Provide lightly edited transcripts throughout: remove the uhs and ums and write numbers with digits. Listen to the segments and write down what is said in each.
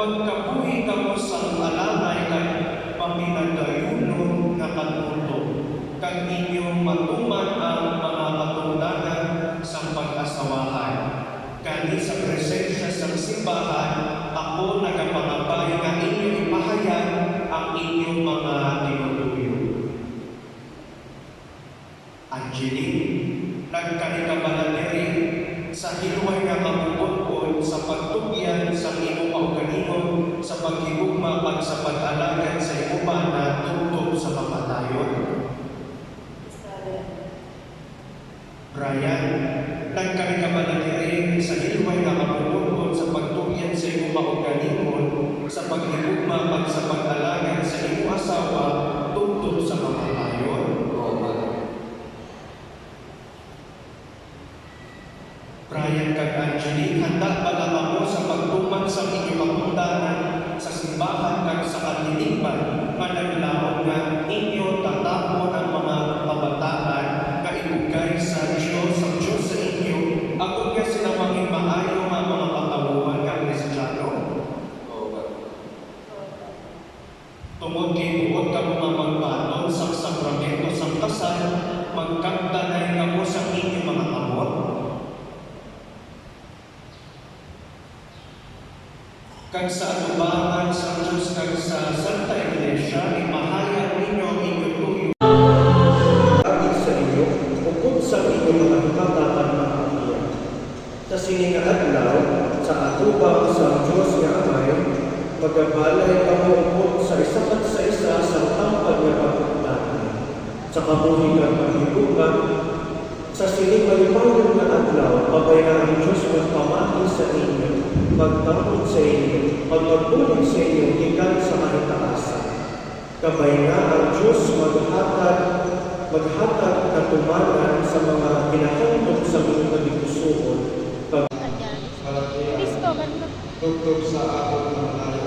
pagkabuhi kamo sa alamay kay paminagayuno nga katulog, kag inyong matuman ang mga katungdanan sa pag-asawahan. Kani sa presensya sa simbahan, ako nagapangabay nga inyong ipahayag ang inyong mga tinutuyo. Angelique, nagkarikabalaneri sa hiluway nga mabubuod sa pagtugyan sa imong kaugalingon sa paghigugma pag sa pag-alagad sa imong na tungtong sa kamatayon. Brian, nagkarikabalaneri sa hiluway nga mabubuod sa pagtugyan sa imong kaugalingon sa paghigugma pag sa pag-alagad sa imong asawa tungtong sa kamatayon. Brian kag Angelique, handa ba na mo sa pagtuman sa inyong pagpuntanan sa simbahan kag sa katilingban nga naglaon nga inyo tatapon ang mga kabataan nga ibugay sa Diyos sa inyo, agud nga sila maging maayo nga mga katawuhan kang Kristiyano? Tungod kay buod ka mga magbaton sa sakramento sa kasal, magkagdanay nga mo sa inyong mga amor. Kag sa atubangan sa Diyos kag sa Santa Iglesia, imahayag ninyo ang inyong tuyo. Agit sa inyo, ukod sa inyong mga hikatatan na kahiyan. Sa siningaadlaw, sa atubang sa Diyos nga Amay, magabalay kamo ukod sa isa't sa isa sa tampad nga kapagtanan. Sa kabuhi kang mahigugan, sa sinimalipayon na adlaw, pabay na ang Diyos magpamati sa inyo, magtapot sa inyo, magpagbulig sa inyo, ikan sa kahitaasan. Kabay na ang Diyos maghatag katumanan sa mga kinakantog sa mga kalikusuon. Tugtog sa akong mga tayo.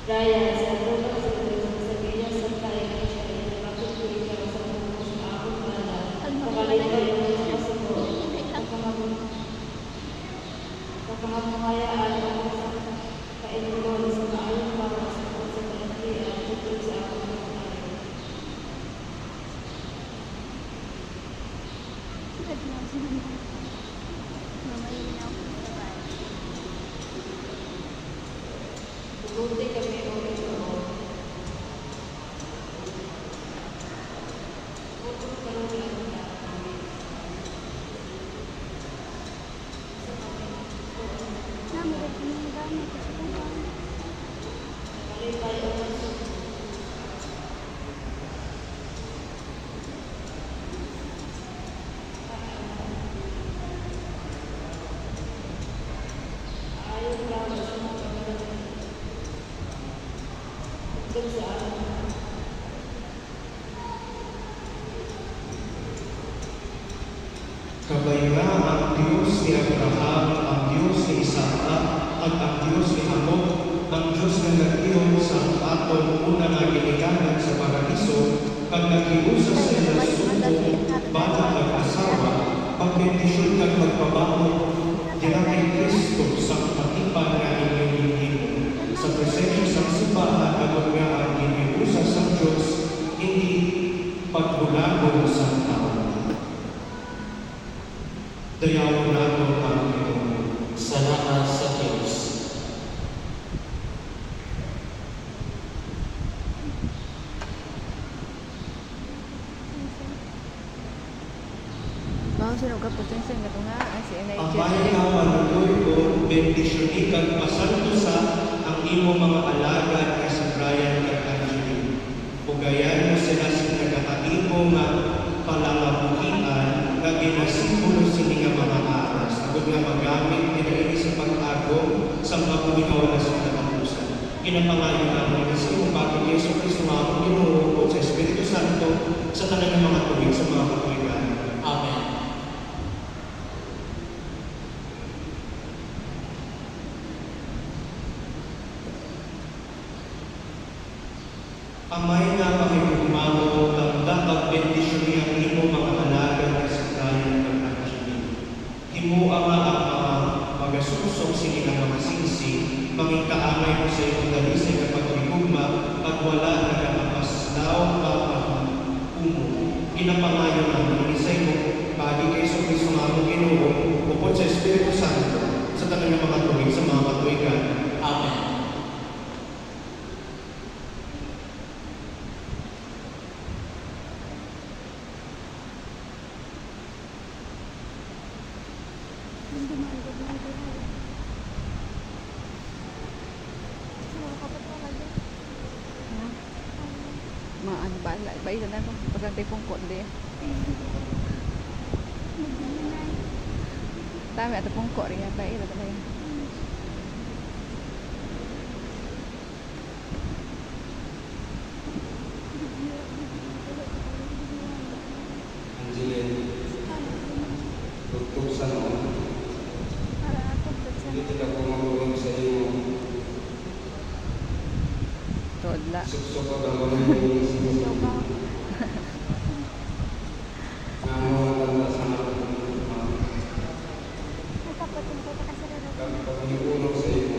Raya, sa tulong sa Sabiya sa tayo na siya ay nakatutuloy ka sa mga sa akong mana. Pagkalito yung mga kasuko. Pagkakamangayaan ako sa kainulong sa kaayon para sa pagsakalaki at tutulog sa akong mga tayo. Buti kami o ito. Bukod karoon lang na kami. Sa kami po. Nakalipay ako sa ayaw lang sa mga Kabay nga ang Diyos ni Abraham, ang Diyos ni Isaka, at ang Diyos ni Jacob, ang Diyos nga nag-iyon sa aton una nga giniganan sa paraiso, kag nag-iusa sa ilang suko, bata kag asawa, pagkendisyon kag magpabangon, dira kay Kristo sa katipan nga inyong hihimo. Sa presensya sa simbahan, agad nga ang giniusa sa Diyos, hindi pagbulagon sa tao. Dayawon nato ang Panginoon. Salamat sa Diyos. Bang sino ka potensyal nga nga si Ang bayan nga manuloy ko, bendisyonin kag pasantusa ang imo mga alagad kay si Brian kag Angelique. Ugayan mo sila sa nagkakaimo nga palangabuhian nga ginasimbolo sini nga mga aras. Agad nga magamit nila ini sa pag-agong sa mga kuminawa na sa katapusan. Ginapangayon namin sa iyong bagay ni Yesu Cristo mga Panginoon sa Espiritu Santo sa tanan ng mga tubig sa mga katuligan. Amen. Amay nga makikugmamo, tanda kag bendisyon niyang imo mga halaga sa Brian kag Angelique. Maan bala, ba ito na ko. Pagkantay pong konde. Tama atau pong kok rin ba ito na yan. Angeline, tutok sa noon. Hindi kita ko magulong sa iyo. Todla. Suksok ko ang mga inisip. Nangungatanda sa mga kami pagniulog sa iyo.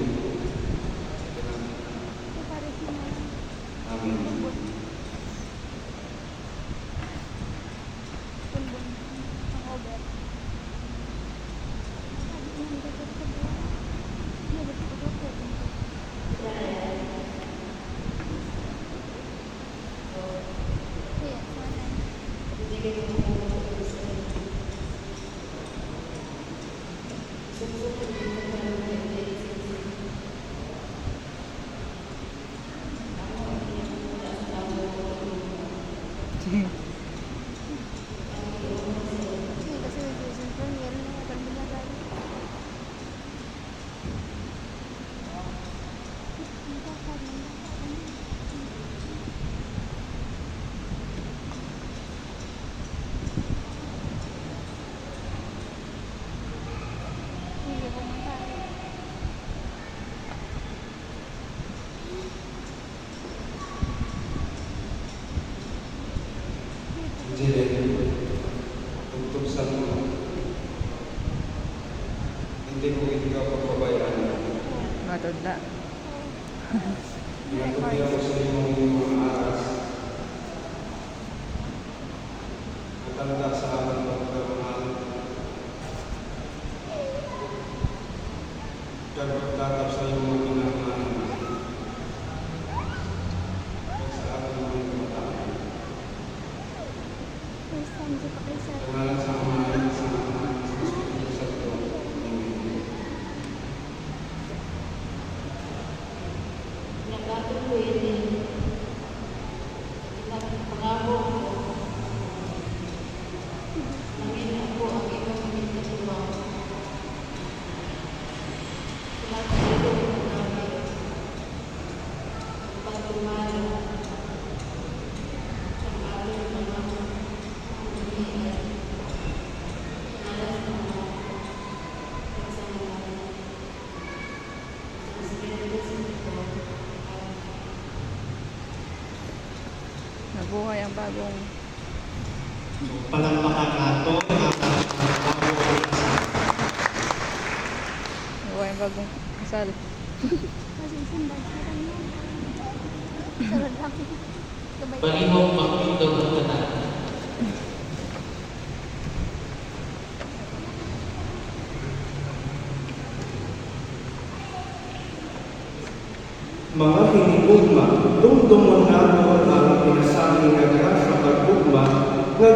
Amin. Angeline, tutok sa noon. Hindi ko ikaw papabayaan. Mga todla. Natuloy ako sa iyong mga aras. Matanda sa aking pagkamahal. Pagpagtatap sa iyong mga pinagmanan. Sa aking mga kabataan. Pangalan sa Ama at sa Anak at sa Espiritu Santo. Amen. Nagkatuloy din. Pangako ko. Nangin ako ang iyong minatulong. Sinatulong ko namin. Pagtumalo. Ang aming mga pamilya. Alas ng mga pagsama. Sa Espiritu Santo. Nabuhay ang bagong Palampakan nato ang nabuhay ang bagong kasal. Palihog magpindog ang tanan. mga hinigugma, dumdumon nato ang pinasabi nga sa pagugma nga